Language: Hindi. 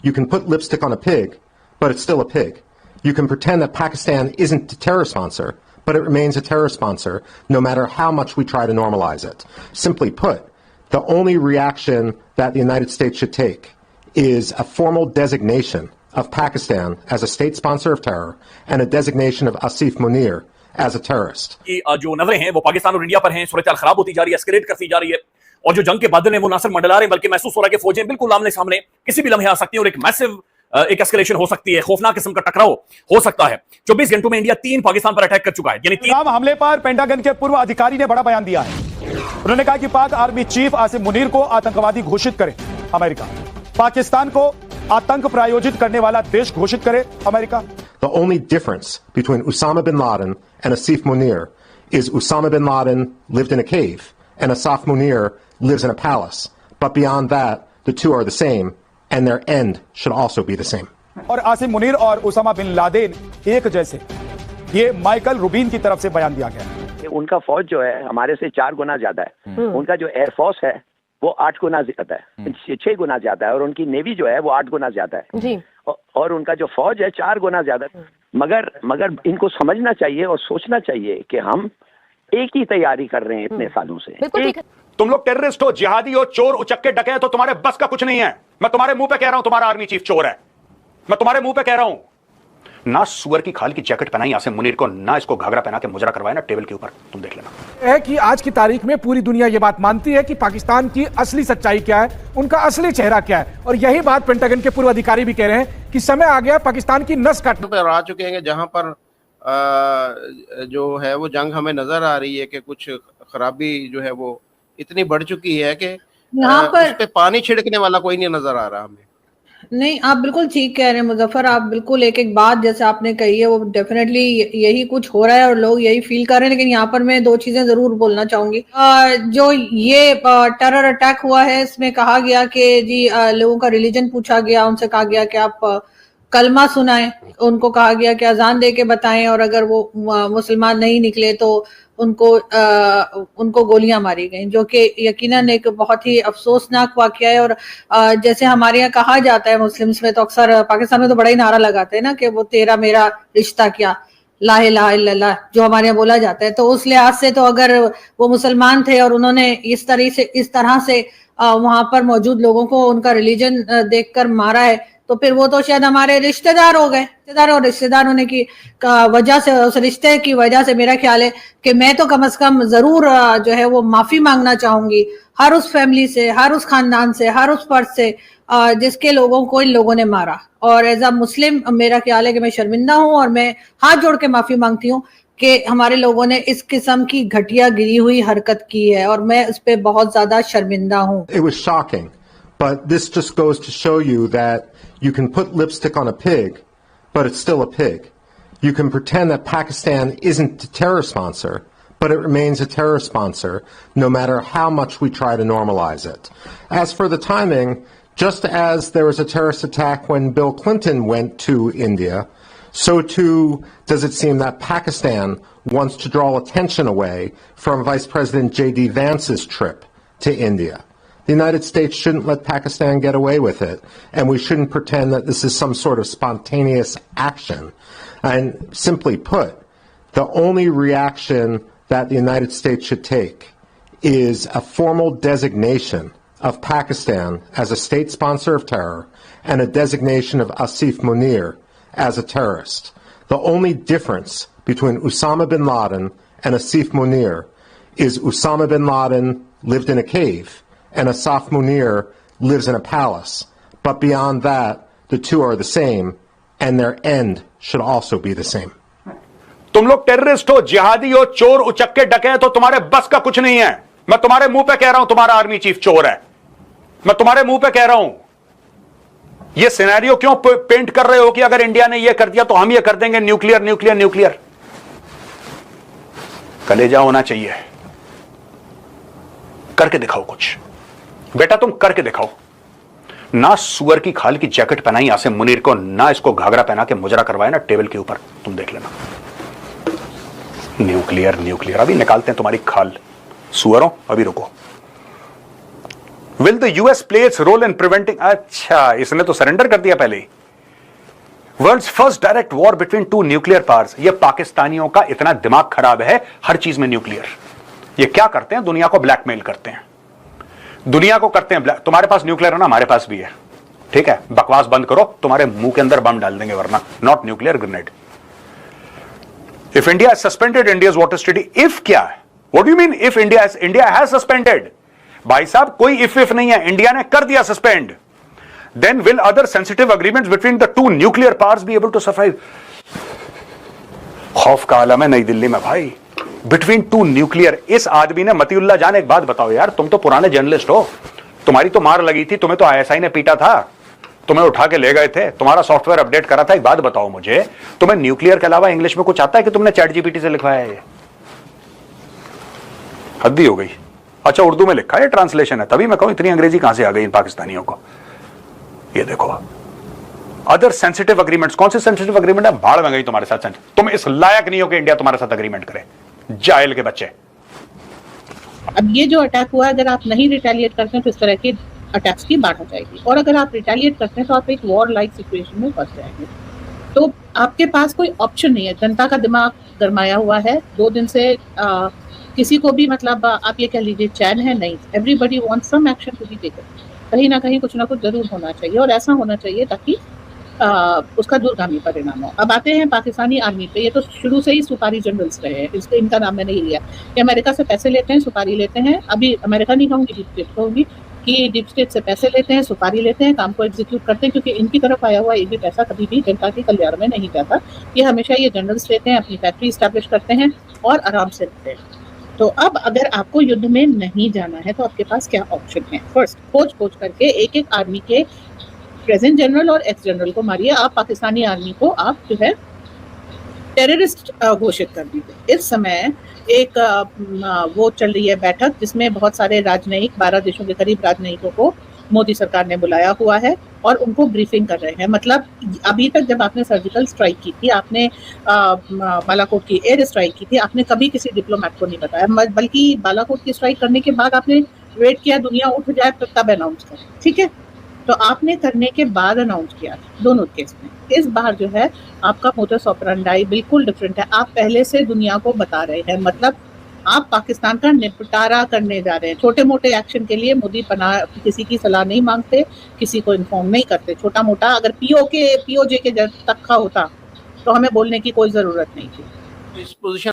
You can put lipstick on a pig, but it's still a pig. You can pretend that Pakistan isn't a terror sponsor, but it remains a terror sponsor no matter how much we try to normalize it. Simply put, the only reaction that the United States should take is a formal designation of Pakistan as a state sponsor of terror and a designation of Asif Munir as a terrorist. जो नजरें हैं वो पाकिस्तान और इंडिया पर हैं, सूरत खराब होती जा रही है, एस्केलेट करती जा रही है, और जो जंग के बादल हैं वो ना सिर्फ मंडला रहे हैं बल्कि महसूस हो रहा है कि फौजें बिल्कुल आमने सामने किसी भी लम्हे आ सकती हैं और एक मैसिव एक एस्केलेशन हो सकती है, खौफनाक किस्म का टकराव हो सकता है। 24 घंटों में इंडिया 3 पाकिस्तान पर अटैक कर चुका है, यानी 3 हमले पर पेंटागन के पूर्व अधिकारी ने बड़ा बयान दिया है। उन्होंने कहा कि पाक आर्मी चीफ आसिम मुनीर को आतंकवादी घोषित करे अमेरिका, पाकिस्तान को आतंक प्रायोजित करने वाला देश घोषित करे America. The only difference between Osama bin Laden and Asif Munir is Osama bin Laden lived in a cave and Asif Munir lives in a palace. But beyond that, the two are the same and their end should also be the same. और आसिम मुनीर और उसामा बिन लादेन एक जैसे, ये माइकल रूबिन की तरफ से बयान दिया गया है। उनका फौज जो है हमारे से 4 गुना ज्यादा है, उनका जो एयरफोर्स है वो 8 गुना ज्यादा है, 6 गुना ज्यादा है, और उनकी नेवी जो है वो 8 गुना ज्यादा है जी। और उनका जो फौज है 4 गुना ज्यादा है। मगर इनको समझना चाहिए और सोचना चाहिए कि हम एक ही तैयारी कर रहे हैं इतने सालों से। तुम लोग टेररिस्ट हो, जिहादी हो, चोर उचक्के डकैत हो, तुम्हारे बस का कुछ नहीं है। मैं तुम्हारे मुंह पे कह रहा हूं तुम्हारा आर्मी चीफ चोर है, मैं तुम्हारे मुंह पे कह रहा हूं। ना सुअर की खाल की जैकेट पहनाई आसिम मुनीर को, ना इसको घाघरा पहना के मुजरा करवाया ना टेबल के ऊपर, तुम देख लेना। है कि आज की तारीख में पूरी दुनिया ये बात मानती है कि पाकिस्तान की असली सच्चाई क्या है, उनका असली चेहरा क्या है, और यही बात पेंटागन के पूर्व अधिकारी भी कह रहे हैं कि समय आ गया पाकिस्तान की नस काटने पर आ चुके हैं, जहां पर जो है वो जंग हमें नजर आ रही है कि कुछ खराबी जो है वो इतनी बढ़ चुकी है कि यहाँ पर उस पे पानी छिड़कने वाला कोई नहीं नजर आ रहा हमें। नहीं, आप बिल्कुल ठीक कह रहे हैं मुजफ्फर, आप बिल्कुल एक एक बात जैसे आपने कही है वो डेफिनेटली यही कुछ हो रहा है और लोग यही फील कर रहे हैं। लेकिन यहाँ पर मैं 2 चीजें जरूर बोलना चाहूंगी। जो ये टेरर अटैक हुआ है इसमें कहा गया कि जी लोगों का रिलीजन पूछा गया, उनसे कहा गया कि आप कलमा सुनाएं, उनको कहा गया कि अजान दे के बताएं, और अगर वो मुसलमान नहीं निकले तो उनको गोलियां मारी गई, जो कि यकीनन एक बहुत ही अफसोसनाक वाकया है। और जैसे हमारे यहाँ कहा जाता है मुस्लिम्स में, तो अक्सर पाकिस्तान में तो बड़ा ही नारा लगाते हैं ना कि वो तेरा मेरा रिश्ता क्या, ला इलाहा इल्लल्लाह, जो हमारे यहाँ बोला जाता है। तो उस लिहाज से तो अगर वो मुसलमान थे और उन्होंने इस तरह से वहां पर मौजूद लोगों को उनका रिलीजन देखकर मारा है, तो फिर वो तो शायद हमारे रिश्तेदार हो गए, और रिश्तेदार होने की वजह से, उस रिश्ते की वजह से मेरा ख्याल है कि मैं तो कम से कम जरूर जो है वो माफी मांगना चाहूंगी हर उस फैमिली से, हर उस खानदान से, हर उस फर्द से जिसके लोगों को इन लोगों ने मारा। और एज अ मुस्लिम मेरा ख्याल है कि मैं शर्मिंदा हूं और मैं हाथ जोड़ के माफी मांगती हूँ कि हमारे लोगों ने इस किस्म की घटिया गिरी हुई हरकत की है, और मैं इस पे बहुत ज्यादा शर्मिंदा हूँ। It was shocking, but this just goes to show you that you can put lipstick on a pig, but it's still a pig. You can pretend that Pakistan isn't a terror sponsor, but it remains a terror sponsor no matter how much we try to normalize it. As for the timing, just as there was a terrorist attack when Bill Clinton went to India, so too does it seem that Pakistan wants to draw attention away from Vice President J.D. Vance's trip to India. The United States shouldn't let Pakistan get away with it, and we shouldn't pretend that this is some sort of spontaneous action. And simply put, the only reaction that the United States should take is a formal designation of Pakistan as a state sponsor of terror and a designation of Asif Munir as a terrorist. The only difference between Osama bin Laden and Asif Munir is Osama bin Laden lived in a cave and Asif Munir lives in a palace. But beyond that, the two are the same, and their end should also be the same. तुम लोग टेररिस्ट हो, जिहादी हो, चोर उचक्के डकैत हो, तुम्हारे बस का कुछ नहीं है। मैं तुम्हारे मुंह पे कह रहा हूं तुम्हारा आर्मी चीफ चोर है, मैं तुम्हारे मुंह पे कह रहा हूं। ये सिनेरियो क्यों पेंट कर रहे हो कि अगर इंडिया ने ये कर दिया तो हम ये कर देंगे, न्यूक्लियर न्यूक्लियर न्यूक्लियर। कलेजा होना चाहिए, करके दिखाओ कुछ बेटा, तुम करके दिखाओ। ना सुअर की खाल की जैकेट पहनाई आसिम मुनीर को, ना इसको घाघरा पहना के मुजरा करवाया ना टेबल के ऊपर, तुम देख लेना। न्यूक्लियर न्यूक्लियर, अभी निकालते हैं तुम्हारी खाल सुअरों, अभी रुको। Will the US play its role in preventing, अच्छा इसने तो सरेंडर कर दिया पहले ही। World's first direct war between two nuclear powers. ये पाकिस्तानियों का इतना दिमाग खराब है, हर चीज में न्यूक्लियर। ये क्या करते हैं, दुनिया को ब्लैकमेल करते हैं, दुनिया को करते हैं तुम्हारे पास न्यूक्लियर है ना, हमारे पास भी है, ठीक है, बकवास बंद करो, तुम्हारे मुंह के अंदर बम डाल देंगे वरना, not nuclear grenade. If India suspended India's water treaty, if क्या है, what do you mean if India has suspended? भाई साहब कोई इफ नहीं है, इंडिया ने कर दिया suspend. Then will other sensitive agreements between the two nuclear powers be able to survive? खौफ का आलम है नई दिल्ली में भाई, बिटवीन टू न्यूक्लियर। इस आदमी ने, मतीउल्लाह जान, एक बात बताओ यार, तुम तो पुराने जर्नलिस्ट हो, तुम्हारी तो मार लगी थी, तुम्हें तो आईएसआई ने पीटा था, तुम्हें उठा के ले गए थे, तुम्हारा सॉफ्टवेयर अपडेट करा था। एक बात बताओ मुझे, तुम्हें न्यूक्लियर के अलावा इंग्लिश में कुछ आता है कि तुमने चैट जीपीटी से लिखवाया है? ये हद ही हो गई। अच्छा उर्दू में लिखा है, ट्रांसलेशन है, तभी मैं कहूं इतनी अंग्रेजी कहां से आ गई इन पाकिस्तानियों को। ये देखो अदर सेंसिटिव अग्रीमेंट्स, कौन से सेंसिटिव अग्रीमेंट है, भाड़ में गई तुम्हारे साथ। तुम इस लायक नहीं हो कि इंडिया तुम्हारे साथ अग्रीमेंट करे, जाहिल के बच्चे। अब ये जो अटैक हुआ, अगर आप नहीं रिटेलिएट करते हैं तो इस तरह के अटैक्स की बाढ़ हो जाएगी, और अगर आप रिटेलिएट करते हैं तो आप एक वॉर लाइक सिचुएशन में फंस जाएंगे। तो आपके पास कोई ऑप्शन नहीं है, जनता का दिमाग गरमाया हुआ है 2 दिन से। किसी को भी मतलब आप ये कह लीजिए चैन है नहीं, everybody wants some action to be taken, कहीं ना कहीं कुछ ना कुछ जरूर होना चाहिए, और ऐसा होना चाहिए ताकि उसका दूरगामी परिणाम हो। अब आते हैं पाकिस्तानी आर्मी पे। ये तो शुरू से ही सुपारी जनरल्स रहे हैं, इसलिए इनका नाम मैंने ही लिया कि अमेरिका से पैसे लेते हैं, सुपारी लेते हैं। अभी अमेरिका नहीं कहूँगी, डीप स्टेट कहूँगी कि डीप स्टेट से पैसे लेते हैं, सुपारी लेते हैं, काम को एग्जीक्यूट करते हैं, क्योंकि इनकी तरफ आया हुआ एक भी पैसा कभी भी जनता के कल्याण में नहीं जाता। ये हमेशा ये जनरल्स लेते हैं, अपनी फैक्ट्री स्टैब्लिश करते हैं और आराम से रहते हैं। तो अब अगर आपको युद्ध में नहीं जाना है तो आपके पास क्या ऑप्शन है? फर्स्ट, खोज करके एक एक आर्मी के प्रेजेंट जनरल और एक्स जनरल को मारिए। आप पाकिस्तानी आर्मी को आप जो है टेररिस्ट घोषित कर दीजिए। इस समय एक वो चल रही है बैठक, जिसमें बहुत सारे राजनयिक, 12 देशों के करीब राजनयिकों को मोदी सरकार ने बुलाया हुआ है और उनको ब्रीफिंग कर रहे हैं। मतलब अभी तक जब आपने सर्जिकल स्ट्राइक की थी, आपने बालाकोट की एयर स्ट्राइक की थी, आपने कभी किसी डिप्लोमेट को नहीं बताया, बल्कि बालाकोट की स्ट्राइक करने के बाद आपने वेट किया दुनिया उठ जाए तब अनाउंस करें, ठीक है? तो आपने करने के बाद अनाउंस किया दोनों केस में। इस बार जो है आपका मोटस ऑपरेंडाई बिल्कुल डिफरेंट है। आप पहले से दुनिया को बता रहे हैं, मतलब आप पाकिस्तान का निपटारा करने जा रहे हैं। छोटे मोटे एक्शन के लिए मोदी किसी की सलाह नहीं मांगते, किसी को इन्फॉर्म नहीं करते। छोटा मोटा अगर पीओजे के तक का होता तो हमें बोलने की कोई जरूरत नहीं थी। इस पोजीशन